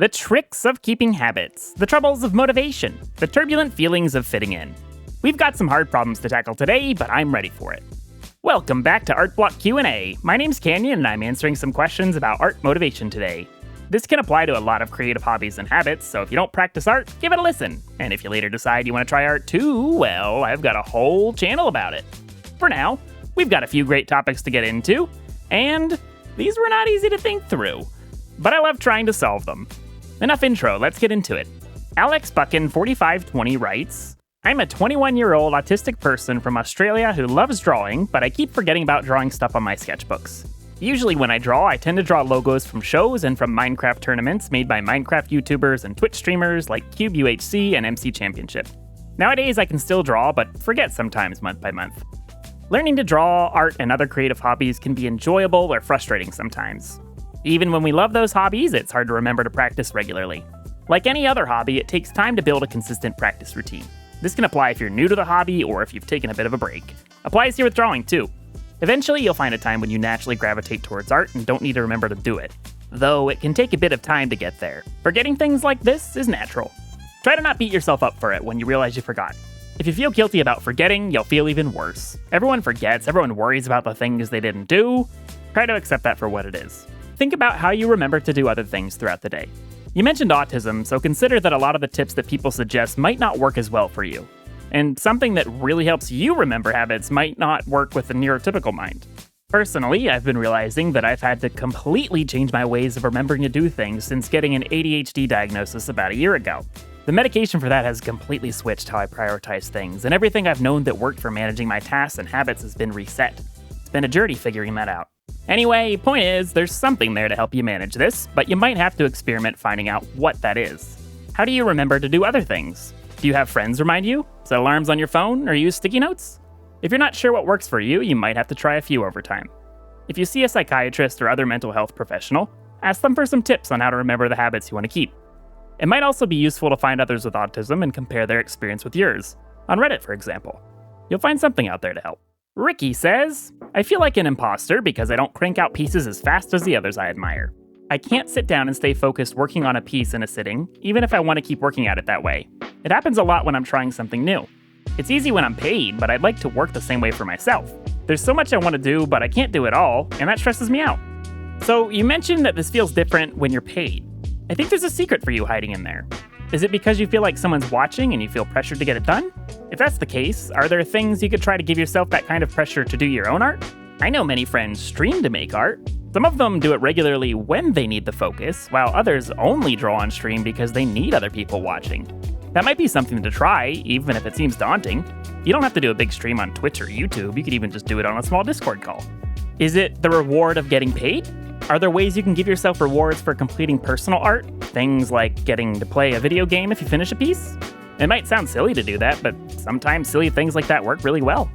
The tricks of keeping habits, the troubles of motivation, the turbulent feelings of fitting in. We've got some hard problems to tackle today, but I'm ready for it. Welcome back to Art Block Q&A. My name's Kanjon, and I'm answering some questions about art motivation today. This can apply to a lot of creative hobbies and habits, so if you don't practice art, give it a listen. And if you later decide you want to try art too, well, I've got a whole channel about it. For now, we've got a few great topics to get into, and these were not easy to think through, but I love trying to solve them. Enough intro, let's get into it. Alex Buckin4520 writes, I'm a 21-year-old autistic person from Australia who loves drawing, but I keep forgetting about drawing stuff on my sketchbooks. Usually when I draw, I tend to draw logos from shows and from Minecraft tournaments made by Minecraft YouTubers and Twitch streamers like CubeUHC and MC Championship. Nowadays I can still draw, but forget sometimes month by month. Learning to draw, art, and other creative hobbies can be enjoyable or frustrating sometimes. Even when we love those hobbies, it's hard to remember to practice regularly. Like any other hobby, it takes time to build a consistent practice routine. This can apply if you're new to the hobby or if you've taken a bit of a break. Applies here with drawing too. Eventually, you'll find a time when you naturally gravitate towards art and don't need to remember to do it. Though, it can take a bit of time to get there. Forgetting things like this is natural. Try to not beat yourself up for it when you realize you forgot. If you feel guilty about forgetting, you'll feel even worse. Everyone forgets, everyone worries about the things they didn't do. Try to accept that for what it is. Think about how you remember to do other things throughout the day. You mentioned autism, so consider that a lot of the tips that people suggest might not work as well for you. And something that really helps you remember habits might not work with the neurotypical mind. Personally, I've been realizing that I've had to completely change my ways of remembering to do things since getting an ADHD diagnosis about a year ago. The medication for that has completely switched how I prioritize things, and everything I've known that worked for managing my tasks and habits has been reset. It's been a journey figuring that out. Anyway, point is, there's something there to help you manage this, but you might have to experiment finding out what that is. How do you remember to do other things? Do you have friends remind you? Set alarms on your phone, or use sticky notes? If you're not sure what works for you, you might have to try a few over time. If you see a psychiatrist or other mental health professional, ask them for some tips on how to remember the habits you want to keep. It might also be useful to find others with autism and compare their experience with yours. On Reddit, for example. You'll find something out there to help. Rickie says, I feel like an imposter because I don't crank out pieces as fast as the others I admire. I can't sit down and stay focused working on a piece in a sitting, even if I want to keep working at it that way. It happens a lot when I'm trying something new. It's easy when I'm paid, but I'd like to work the same way for myself. There's so much I want to do, but I can't do it all, and that stresses me out. So you mentioned that this feels different when you're paid. I think there's a secret for you hiding in there. Is it because you feel like someone's watching and you feel pressured to get it done? If that's the case, are there things you could try to give yourself that kind of pressure to do your own art? I know many friends stream to make art. Some of them do it regularly when they need the focus, while others only draw on stream because they need other people watching. That might be something to try, even if it seems daunting. You don't have to do a big stream on Twitch or YouTube, you could even just do it on a small Discord call. Is it the reward of getting paid? Are there ways you can give yourself rewards for completing personal art? Things like getting to play a video game if you finish a piece? It might sound silly to do that, but sometimes silly things like that work really well.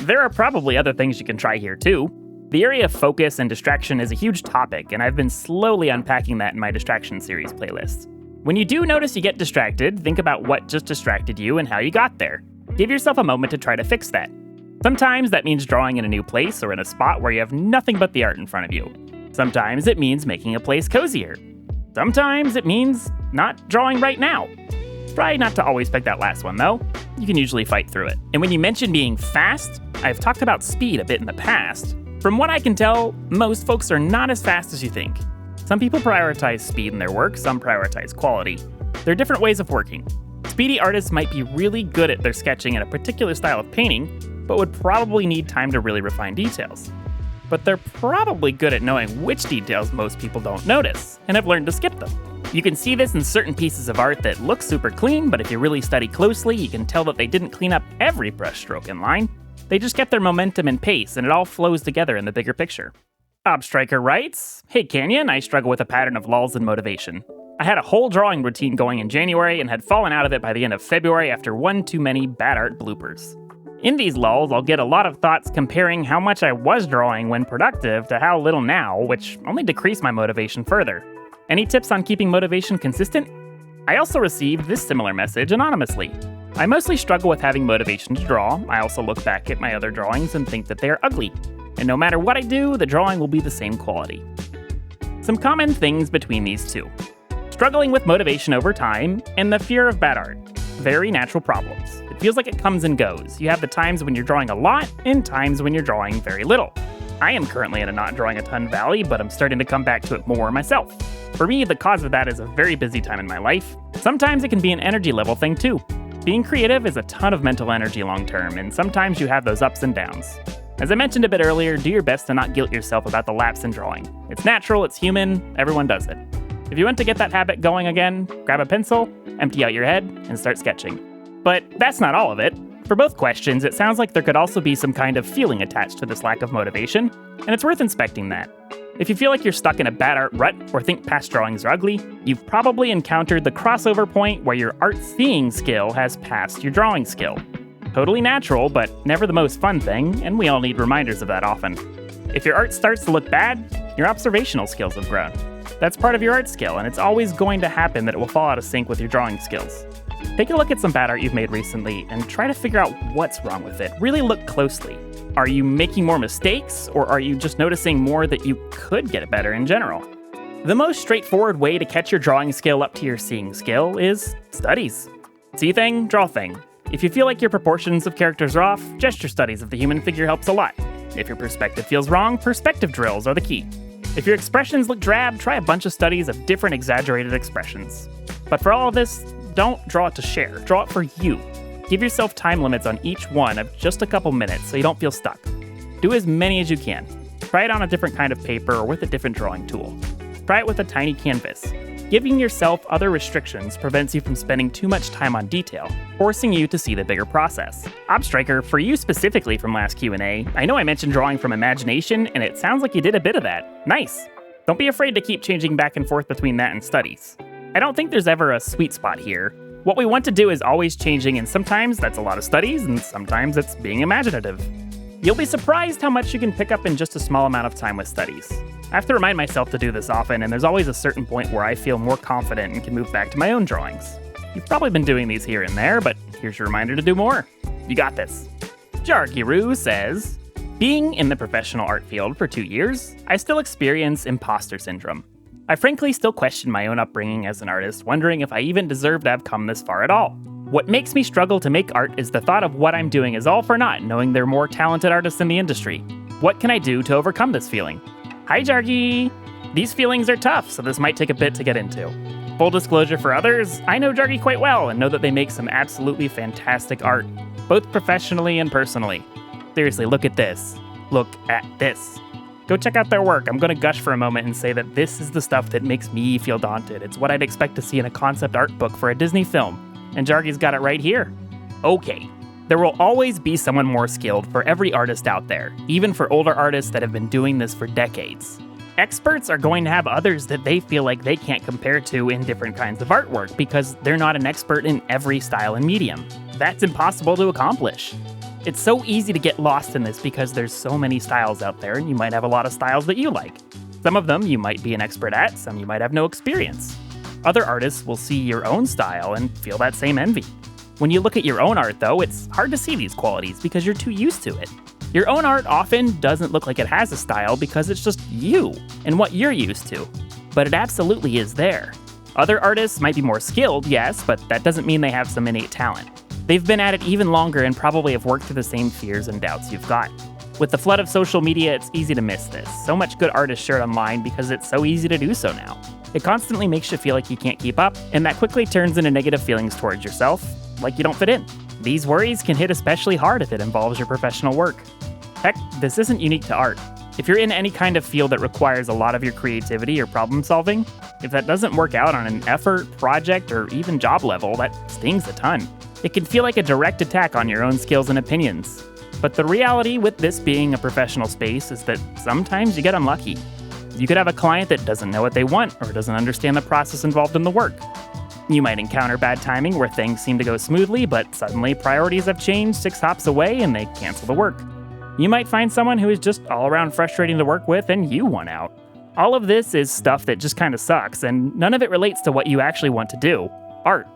There are probably other things you can try here too. The area of focus and distraction is a huge topic, and I've been slowly unpacking that in my distraction series playlist. When you do notice you get distracted, think about what just distracted you and how you got there. Give yourself a moment to try to fix that. Sometimes that means drawing in a new place or in a spot where you have nothing but the art in front of you. Sometimes it means making a place cozier. Sometimes it means not drawing right now. Try not to always pick that last one though. You can usually fight through it. And when you mention being fast, I've talked about speed a bit in the past. From what I can tell, most folks are not as fast as you think. Some people prioritize speed in their work, some prioritize quality. There are different ways of working. Speedy artists might be really good at their sketching in a particular style of painting, but would probably need time to really refine details. But they're probably good at knowing which details most people don't notice, and have learned to skip them. You can see this in certain pieces of art that look super clean, but if you really study closely, you can tell that they didn't clean up every brushstroke and line. They just kept their momentum and pace, and it all flows together in the bigger picture. Obstriker writes, Hey Kanjon, I struggle with a pattern of lulls in motivation. I had a whole drawing routine going in January and had fallen out of it by the end of February after one too many bad art bloopers. In these lulls, I'll get a lot of thoughts comparing how much I was drawing when productive to how little now, which only decrease my motivation further. Any tips on keeping motivation consistent? I also received this similar message anonymously. I mostly struggle with having motivation to draw. I also look back at my other drawings and think that they are ugly. And no matter what I do, the drawing will be the same quality. Some common things between these two. struggling with motivation over time, and the fear of bad art. Very natural problems. It feels like it comes and goes. You have the times when you're drawing a lot and times when you're drawing very little. I am currently in a not drawing a ton valley, but I'm starting to come back to it more myself. For me, the cause of that is a very busy time in my life. Sometimes it can be an energy level thing too. Being creative is a ton of mental energy long term, and sometimes you have those ups and downs. As I mentioned a bit earlier, do your best to not guilt yourself about the lapse in drawing. It's natural, it's human, everyone does it. If you want to get that habit going again, grab a pencil, empty out your head, and start sketching. But that's not all of it. For both questions, it sounds like there could also be some kind of feeling attached to this lack of motivation, and it's worth inspecting that. If you feel like you're stuck in a bad art rut or think past drawings are ugly, you've probably encountered the crossover point where your art seeing skill has passed your drawing skill. Totally natural, but never the most fun thing, and we all need reminders of that often. If your art starts to look bad, your observational skills have grown. That's part of your art skill, and it's always going to happen that it will fall out of sync with your drawing skills. Take a look at some bad art you've made recently and try to figure out what's wrong with it. Really look closely. Are you making more mistakes, or are you just noticing more that you could get better in general? The most straightforward way to catch your drawing skill up to your seeing skill is studies. See thing, draw thing. If you feel like your proportions of characters are off, gesture studies of the human figure helps a lot. If your perspective feels wrong, perspective drills are the key. If your expressions look drab, try a bunch of studies of different exaggerated expressions. But for all of this, don't draw it to share, draw it for you. Give yourself time limits on each one of just a couple minutes so you don't feel stuck. Do as many as you can. Try it on a different kind of paper or with a different drawing tool. Try it with a tiny canvas. Giving yourself other restrictions prevents you from spending too much time on detail, forcing you to see the bigger process. Obstriker, for you specifically from last Q&A, I know I mentioned drawing from imagination, and it sounds like you did a bit of that. Nice! Don't be afraid to keep changing back and forth between that and studies. I don't think there's ever a sweet spot here. What we want to do is always changing, and sometimes that's a lot of studies, and sometimes it's being imaginative. You'll be surprised how much you can pick up in just a small amount of time with studies. I have to remind myself to do this often, and there's always a certain point where I feel more confident and can move back to my own drawings. You've probably been doing these here and there, but here's your reminder to do more. You got this. Jarggy Roo says, being in the professional art field for 2 years, I still experience impostor syndrome. I frankly still question my own upbringing as an artist, wondering if I even deserve to have come this far at all. What makes me struggle to make art is the thought of what I'm doing is all for naught, knowing there are more talented artists in the industry. What can I do to overcome this feeling? Hi, Jarggy! These feelings are tough, so this might take a bit to get into. Full disclosure for others, I know Jarggy quite well and know that they make some absolutely fantastic art, both professionally and personally. Seriously, look at this. Look at this. Go check out their work. I'm gonna gush for a moment and say that this is the stuff that makes me feel daunted. It's what I'd expect to see in a concept art book for a Disney film, and Jarggy's got it right here. Okay. There will always be someone more skilled for every artist out there, even for older artists that have been doing this for decades. Experts are going to have others that they feel like they can't compare to in different kinds of artwork because they're not an expert in every style and medium. That's impossible to accomplish. It's so easy to get lost in this because there's so many styles out there, and you might have a lot of styles that you like. Some of them you might be an expert at, some you might have no experience. Other artists will see your own style and feel that same envy. When you look at your own art, though, it's hard to see these qualities because you're too used to it. Your own art often doesn't look like it has a style because it's just you and what you're used to. But it absolutely is there. Other artists might be more skilled, yes, but that doesn't mean they have some innate talent. They've been at it even longer and probably have worked through the same fears and doubts you've got. With the flood of social media, it's easy to miss this. So much good art is shared online because it's so easy to do so now. It constantly makes you feel like you can't keep up, and that quickly turns into negative feelings towards yourself, like you don't fit in. These worries can hit especially hard if it involves your professional work. Heck, this isn't unique to art. If you're in any kind of field that requires a lot of your creativity or problem solving, if that doesn't work out on an effort, project, or even job level, that stings a ton. It can feel like a direct attack on your own skills and opinions. But the reality with this being a professional space is that sometimes you get unlucky. You could have a client that doesn't know what they want or doesn't understand the process involved in the work. You might encounter bad timing where things seem to go smoothly, but suddenly priorities have changed 6 hops away and they cancel the work. You might find someone who is just all around frustrating to work with and you want out. All of this is stuff that just kind of sucks, and none of it relates to what you actually want to do, art.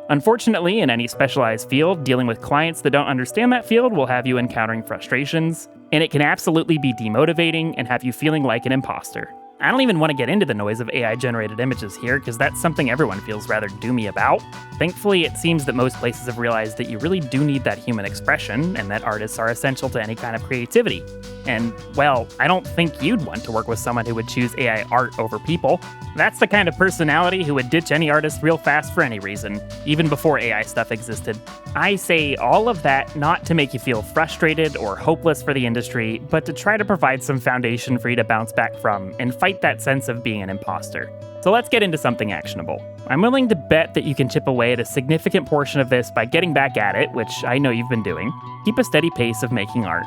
Unfortunately, in any specialized field, dealing with clients that don't understand that field will have you encountering frustrations, and it can absolutely be demotivating and have you feeling like an imposter. I don't even want to get into the noise of AI-generated images here, because that's something everyone feels rather doomy about. Thankfully, it seems that most places have realized that you really do need that human expression, and that artists are essential to any kind of creativity. And, well, I don't think you'd want to work with someone who would choose AI art over people. That's the kind of personality who would ditch any artist real fast for any reason, even before AI stuff existed. I say all of that not to make you feel frustrated or hopeless for the industry, but to try to provide some foundation for you to bounce back from and fight that sense of being an imposter. So let's get into something actionable. I'm willing to bet that you can chip away at a significant portion of this by getting back at it, which I know you've been doing. Keep a steady pace of making art.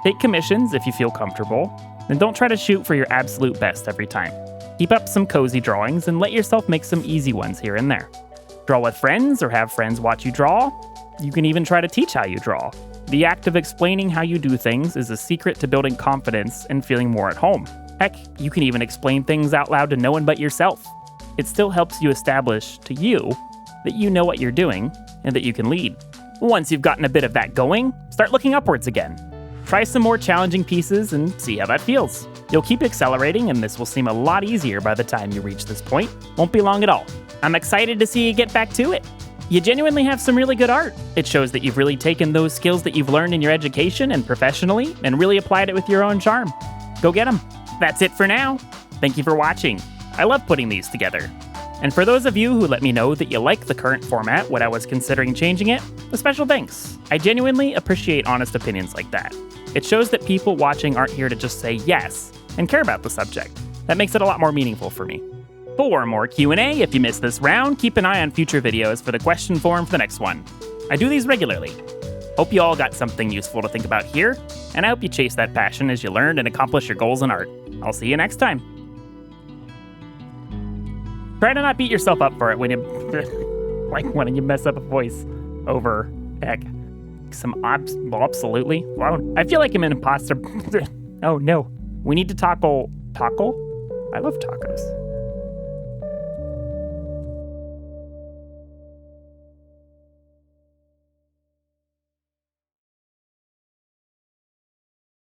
Take commissions if you feel comfortable, and don't try to shoot for your absolute best every time. Keep up some cozy drawings and let yourself make some easy ones here and there. Draw with friends or have friends watch you draw. You can even try to teach how you draw. The act of explaining how you do things is a secret to building confidence and feeling more at home. Heck, you can even explain things out loud to no one but yourself. It still helps you establish to you that you know what you're doing and that you can lead. Once you've gotten a bit of that going, start looking upwards again. Try some more challenging pieces and see how that feels. You'll keep accelerating, and this will seem a lot easier by the time you reach this point. Won't be long at all. I'm excited to see you get back to it. You genuinely have some really good art. It shows that you've really taken those skills that you've learned in your education and professionally and really applied it with your own charm. Go get them. That's it for now. Thank you for watching. I love putting these together. And for those of you who let me know that you like the current format when I was considering changing it, a special thanks. I genuinely appreciate honest opinions like that. It shows that people watching aren't here to just say yes and care about the subject. That makes it a lot more meaningful for me. For more Q&A, if you missed this round, keep an eye on future videos for the question forum for the next one. I do these regularly. Hope you all got something useful to think about here, and I hope you chase that passion as you learn and accomplish your goals in art. I'll see you next time. Try to not beat yourself up for it when you, like when you mess up a voice over, heck, absolutely. Wow. I feel like I'm an imposter. Oh no. We need to taco. I love tacos.